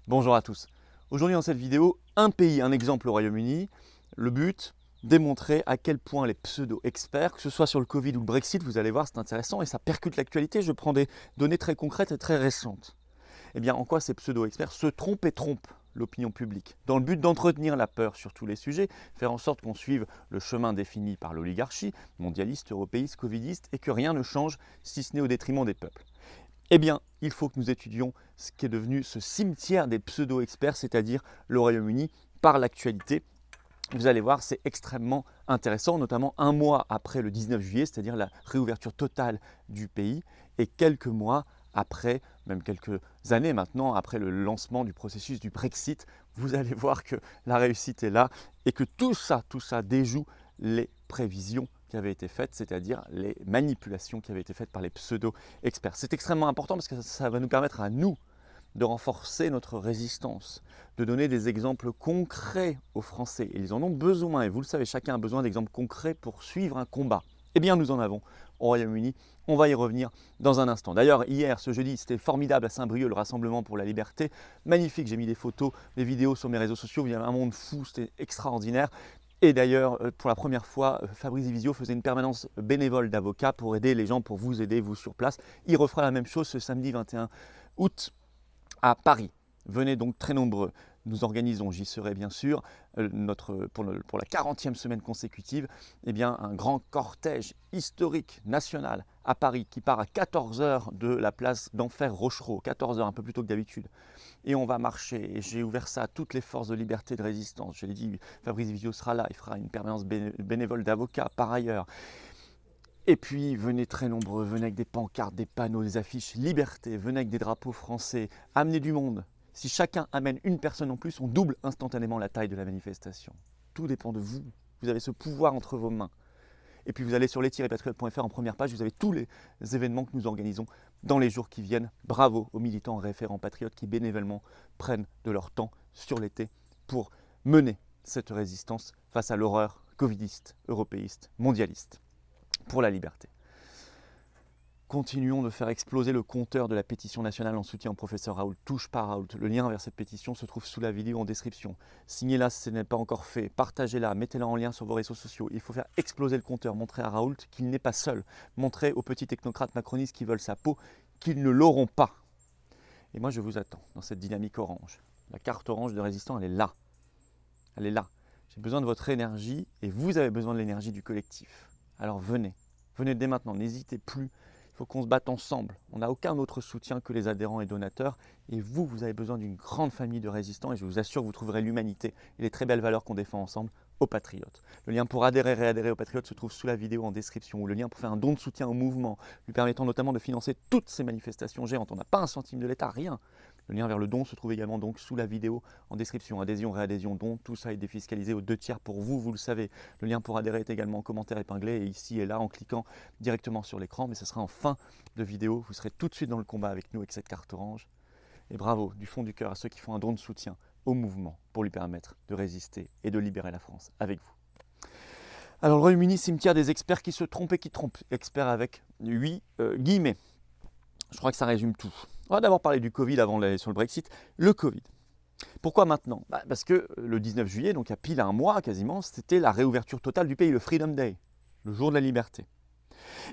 Bonjour à tous. Aujourd'hui dans cette vidéo, un pays, un exemple au Royaume-Uni. Le but, démontrer à quel point les pseudo-experts, que ce soit sur le Covid ou le Brexit, vous allez voir, c'est intéressant et ça percute l'actualité. Je prends des données très concrètes et très récentes. Eh bien, en quoi ces pseudo-experts se trompent et trompent l'opinion publique, dans le but d'entretenir la peur sur tous les sujets, faire en sorte qu'on suive le chemin défini par l'oligarchie, mondialiste, européiste, covidiste, et que rien ne change, si ce n'est au détriment des peuples. Eh bien, il faut que nous étudions ce qui est devenu ce cimetière des pseudo-experts, c'est-à-dire le Royaume-Uni, par l'actualité. Vous allez voir, c'est extrêmement intéressant, notamment un mois après le 19 juillet, c'est-à-dire la réouverture totale du pays, et quelques mois après, même quelques années maintenant, après le lancement du processus du Brexit, vous allez voir que la réussite est là et que tout ça déjoue les prévisions qui avaient été faites, c'est-à-dire les manipulations qui avaient été faites par les pseudo-experts. C'est extrêmement important parce que ça va nous permettre à nous de renforcer notre résistance, de donner des exemples concrets aux Français. Et ils en ont besoin, et vous le savez, chacun a besoin d'exemples concrets pour suivre un combat. Eh bien, nous en avons au Royaume-Uni. On va y revenir dans un instant. D'ailleurs, hier, ce jeudi, c'était formidable à Saint-Brieuc, le Rassemblement pour la Liberté. Magnifique, j'ai mis des photos, des vidéos sur mes réseaux sociaux. Il y avait un monde fou, c'était extraordinaire. Et d'ailleurs, pour la première fois, Fabrice Divisio faisait une permanence bénévole d'avocat pour aider les gens, pour vous aider, vous sur place. Il refera la même chose ce samedi 21 août à Paris. Venez donc très nombreux. Nous organisons, j'y serai bien sûr, pour la 40e semaine consécutive, eh bien, un grand cortège historique national à Paris qui part à 14h de la place d'Enfer Rochereau, 14h un peu plus tôt que d'habitude. Et on va marcher, et j'ai ouvert ça à toutes les forces de liberté et de résistance. Je l'ai dit, Fabrice Divisio sera là, il fera une permanence bénévole d'avocat par ailleurs. Et puis, venez très nombreux, venez avec des pancartes, des panneaux, des affiches liberté, venez avec des drapeaux français, amenez du monde. Si chacun amène une personne en plus, on double instantanément la taille de la manifestation. Tout dépend de vous. Vous avez ce pouvoir entre vos mains. Et puis vous allez sur les-patriotes.fr en première page, vous avez tous les événements que nous organisons dans les jours qui viennent. Bravo aux militants référents patriotes qui bénévolement prennent de leur temps sur l'été pour mener cette résistance face à l'horreur covidiste, européiste, mondialiste, pour la liberté. Continuons de faire exploser le compteur de la pétition nationale en soutien au professeur Raoult. Touche par Raoult. Le lien vers cette pétition se trouve sous la vidéo en description. Signez-la si ce n'est pas encore fait. Partagez-la, mettez-la en lien sur vos réseaux sociaux. Il faut faire exploser le compteur. Montrer à Raoult qu'il n'est pas seul. Montrer aux petits technocrates macronistes qui veulent sa peau qu'ils ne l'auront pas. Et moi, je vous attends dans cette dynamique orange. La carte orange de résistant, elle est là. Elle est là. J'ai besoin de votre énergie et vous avez besoin de l'énergie du collectif. Alors venez. Venez dès maintenant. N'hésitez plus. Il faut qu'on se batte ensemble. On n'a aucun autre soutien que les adhérents et donateurs. Et vous avez besoin d'une grande famille de résistants. Et je vous assure que vous trouverez l'humanité et les très belles valeurs qu'on défend ensemble aux Patriotes. Le lien pour adhérer et réadhérer aux Patriotes se trouve sous la vidéo en description. Ou le lien pour faire un don de soutien au mouvement, lui permettant notamment de financer toutes ces manifestations géantes. On n'a pas un centime de l'État, rien. Le lien vers le don se trouve également donc sous la vidéo en description. Adhésion, réadhésion, don, tout ça est défiscalisé aux 2/3 pour vous, vous le savez. Le lien pour adhérer est également en commentaire épinglé et ici et là en cliquant directement sur l'écran. Mais ce sera en fin de vidéo. Vous serez tout de suite dans le combat avec nous avec cette carte orange. Et bravo du fond du cœur à ceux qui font un don de soutien au mouvement pour lui permettre de résister et de libérer la France avec vous. Alors le Royaume-Uni, cimetière des experts qui se trompent et qui trompent. Experts avec 8 guillemets. Je crois que ça résume tout. On va d'abord parler du Covid avant d'aller sur le Brexit. Le Covid. Pourquoi maintenant ? Parce que le 19 juillet, donc il y a pile un mois quasiment, c'était la réouverture totale du pays, le Freedom Day, le jour de la liberté.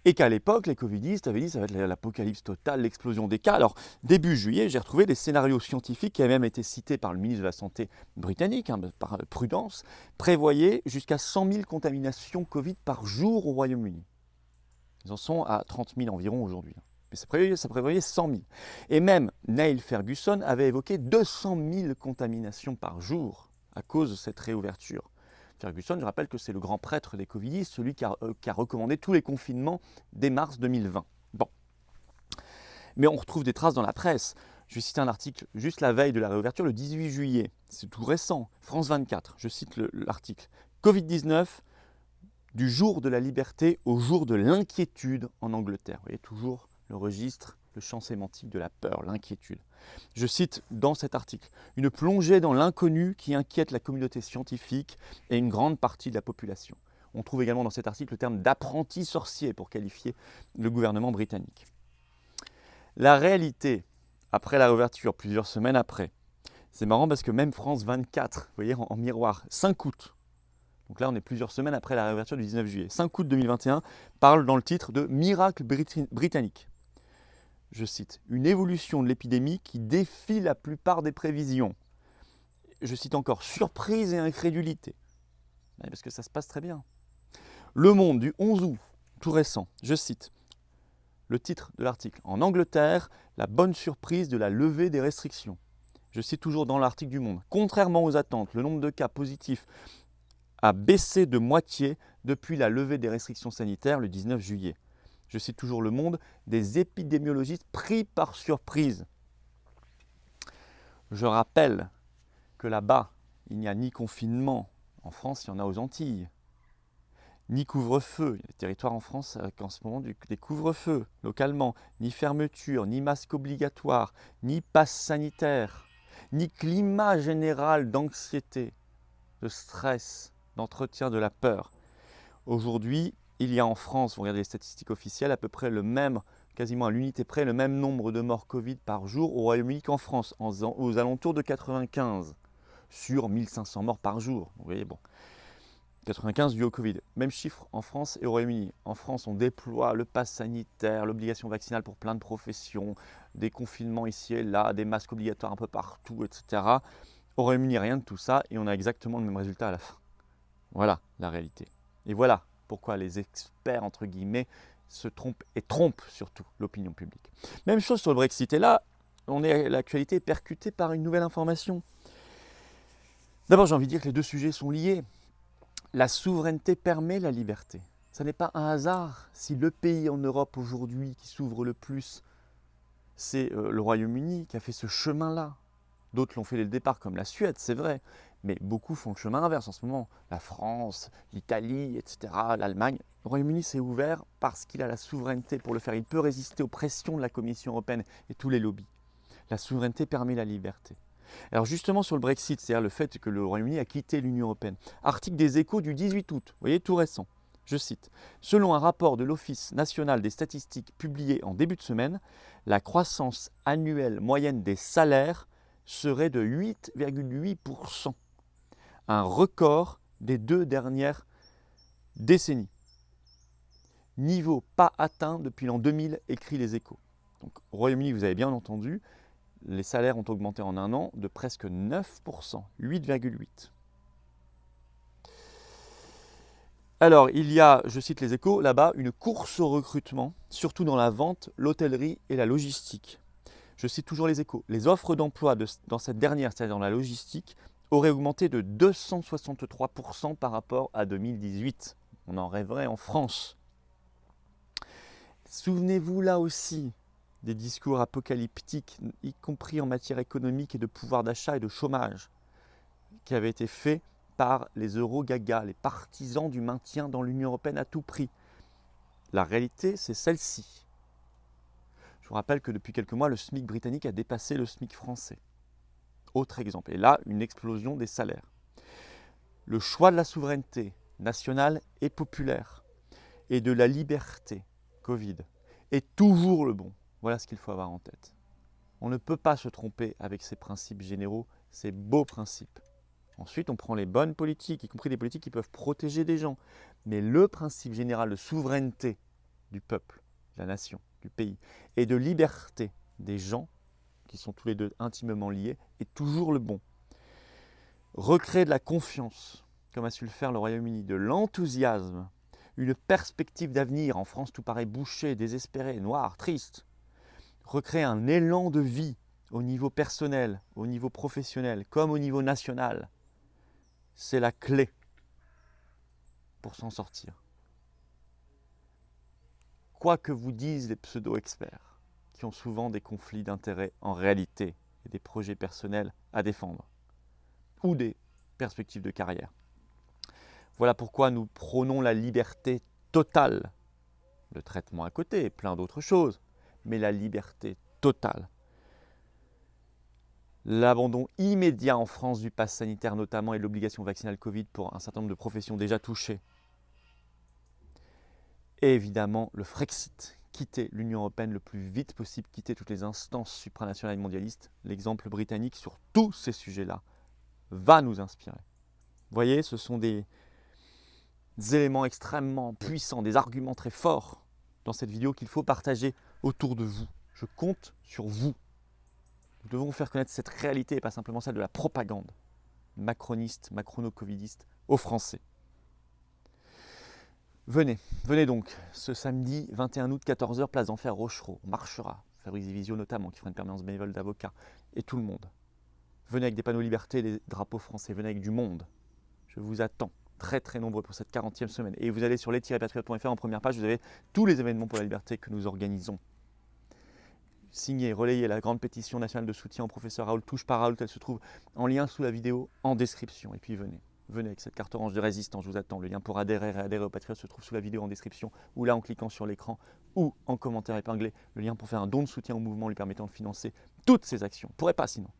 Et qu'à l'époque, les covidistes avaient dit que ça va être l'apocalypse totale, l'explosion des cas. Alors, début juillet, j'ai retrouvé des scénarios scientifiques qui avaient même été cités par le ministre de la Santé britannique, par prudence, prévoyaient jusqu'à 100 000 contaminations Covid par jour au Royaume-Uni. Ils en sont à 30 000 environ aujourd'hui. Mais ça prévoyait 100 000. Et même Neil Ferguson avait évoqué 200 000 contaminations par jour à cause de cette réouverture. Ferguson, je rappelle que c'est le grand prêtre des covidistes, celui qui a recommandé tous les confinements dès mars 2020. Bon. Mais on retrouve des traces dans la presse. Je vais citer un article juste la veille de la réouverture, le 18 juillet. C'est tout récent. France 24, je cite l'article. Covid-19, du jour de la liberté au jour de l'inquiétude en Angleterre. Vous voyez toujours le registre, le champ sémantique de la peur, l'inquiétude. Je cite dans cet article, une plongée dans l'inconnu qui inquiète la communauté scientifique et une grande partie de la population. On trouve également dans cet article le terme d'apprenti sorcier pour qualifier le gouvernement britannique. La réalité, après la réouverture, plusieurs semaines après, C'est marrant parce que même France 24, vous voyez, en miroir, 5 août, donc là on est plusieurs semaines après la réouverture du 19 juillet, 5 août 2021, parle dans le titre de Miracle britannique. Je cite, une évolution de l'épidémie qui défie la plupart des prévisions. Je cite encore, surprise et incrédulité. Parce que ça se passe très bien. Le Monde du 11 août, tout récent, je cite, le titre de l'article, en Angleterre, la bonne surprise de la levée des restrictions. Je cite toujours dans l'article du Monde, contrairement aux attentes, le nombre de cas positifs a baissé de moitié depuis la levée des restrictions sanitaires le 19 juillet. Je cite toujours Le Monde, des épidémiologistes pris par surprise. Je rappelle que là-bas, il n'y a ni confinement. En France, il y en a aux Antilles. Ni couvre-feu. Il y a des territoires en France avec en ce moment des couvre-feux localement. Ni fermeture, ni masque obligatoire, ni passe sanitaire, ni climat général d'anxiété, de stress, d'entretien de la peur. Aujourd'hui, il y a en France, vous regardez les statistiques officielles, à peu près le même, quasiment à l'unité près, le même nombre de morts Covid par jour au Royaume-Uni qu'en France, aux alentours de 95 sur 1500 morts par jour. Vous voyez, bon, 95 dû au Covid. Même chiffre en France et au Royaume-Uni. En France, on déploie le pass sanitaire, l'obligation vaccinale pour plein de professions, des confinements ici et là, des masques obligatoires un peu partout, etc. Au Royaume-Uni, rien de tout ça et on a exactement le même résultat à la fin. Voilà la réalité. Et voilà pourquoi les experts, entre guillemets, se trompent et trompent surtout l'opinion publique. Même chose sur le Brexit. Et là, l'actualité est percutée par une nouvelle information. D'abord, j'ai envie de dire que les deux sujets sont liés. La souveraineté permet la liberté. Ce n'est pas un hasard si le pays en Europe aujourd'hui qui s'ouvre le plus, c'est le Royaume-Uni qui a fait ce chemin-là. D'autres l'ont fait dès le départ, comme la Suède, c'est vrai. Mais beaucoup font le chemin inverse en ce moment. La France, l'Italie, etc., l'Allemagne. Le Royaume-Uni s'est ouvert parce qu'il a la souveraineté pour le faire. Il peut résister aux pressions de la Commission européenne et tous les lobbies. La souveraineté permet la liberté. Alors justement sur le Brexit, c'est-à-dire le fait que le Royaume-Uni a quitté l'Union européenne. Article des Échos du 18 août, vous voyez, tout récent. Je cite, « Selon un rapport de l'Office national des statistiques publié en début de semaine, la croissance annuelle moyenne des salaires serait de 8,8%, un record des 2 dernières décennies. Niveau pas atteint depuis l'an 2000, écrit les Échos. » Donc au Royaume-Uni, vous avez bien entendu, les salaires ont augmenté en un an de presque 9%, 8,8%. Alors, il y a, je cite les Échos, là-bas, une course au recrutement, surtout dans la vente, l'hôtellerie et la logistique. Je cite toujours les Échos. Les offres d'emploi dans cette dernière, c'est-à-dire dans la logistique, auraient augmenté de 263% par rapport à 2018. On en rêverait en France. Souvenez-vous là aussi des discours apocalyptiques, y compris en matière économique et de pouvoir d'achat et de chômage, qui avaient été faits par les euro-gaga, les partisans du maintien dans l'Union européenne à tout prix. La réalité, c'est celle-ci. Je vous rappelle que depuis quelques mois, le SMIC britannique a dépassé le SMIC français. Autre exemple. Et là, une explosion des salaires. Le choix de la souveraineté nationale et populaire et de la liberté, Covid, est toujours le bon. Voilà ce qu'il faut avoir en tête. On ne peut pas se tromper avec ces principes généraux, ces beaux principes. Ensuite, on prend les bonnes politiques, y compris des politiques qui peuvent protéger des gens. Mais le principe général de souveraineté du peuple, de la nation, du pays, et de liberté des gens, qui sont tous les deux intimement liés, est toujours le bon. Recréer de la confiance, comme a su le faire le Royaume-Uni, de l'enthousiasme, une perspective d'avenir. En France, tout paraît bouché, désespéré, noir, triste. Recréer un élan de vie au niveau personnel, au niveau professionnel, comme au niveau national. C'est la clé pour s'en sortir. Quoi que vous disent les pseudo-experts, qui ont souvent des conflits d'intérêts en réalité et des projets personnels à défendre, ou des perspectives de carrière. Voilà pourquoi nous prônons la liberté totale. Le traitement à côté et plein d'autres choses, mais la liberté totale. L'abandon immédiat en France du pass sanitaire notamment et de l'obligation vaccinale Covid pour un certain nombre de professions déjà touchées. Et évidemment le Frexit quitter l'Union européenne le plus vite possible, quitter toutes les instances supranationales et mondialistes. L'exemple britannique sur tous ces sujets-là va nous inspirer. Vous voyez, ce sont des éléments extrêmement puissants, des arguments très forts dans cette vidéo qu'il faut partager autour de vous. Je compte sur vous. Nous devons faire connaître cette réalité et pas simplement celle de la propagande macroniste, macrono-covidiste aux Français. Venez donc, ce samedi 21 août, 14 h, place d'Enfer, Rochereau. On marchera, Fabrice Divisio notamment, qui fera une permanence bénévole d'avocats, et tout le monde. Venez avec des panneaux liberté, des drapeaux français, venez avec du monde. Je vous attends, très très nombreux pour cette 40e semaine. Et vous allez sur les-patriotes.fr, en première page, vous avez tous les événements pour la liberté que nous organisons. Signez, relayez la grande pétition nationale de soutien au professeur Raoult Touche par Raoult. Elle se trouve en lien sous la vidéo, en description. Et puis venez avec cette carte orange de résistance, je vous attends. Le lien pour adhérer aux Patriotes se trouve sous la vidéo en description, ou là en cliquant sur l'écran, ou en commentaire épinglé. Le lien pour faire un don de soutien au mouvement lui permettant de financer toutes ces actions. On ne pourrait pas sinon.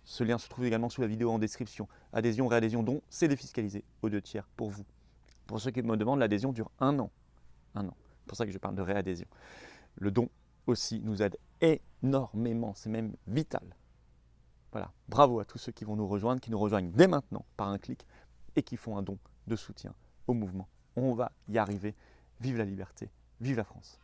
Ce lien se trouve également sous la vidéo en description. Adhésion, réadhésion, don, c'est défiscalisé aux 2 tiers pour vous. Pour ceux qui me demandent, l'adhésion dure 1 an. 1 an. C'est pour ça que je parle de réadhésion. Le don aussi nous aide énormément, c'est même vital. Voilà, bravo à tous ceux qui vont nous rejoindre, qui nous rejoignent dès maintenant par un clic et qui font un don de soutien au mouvement. On va y arriver. Vive la liberté, vive la France.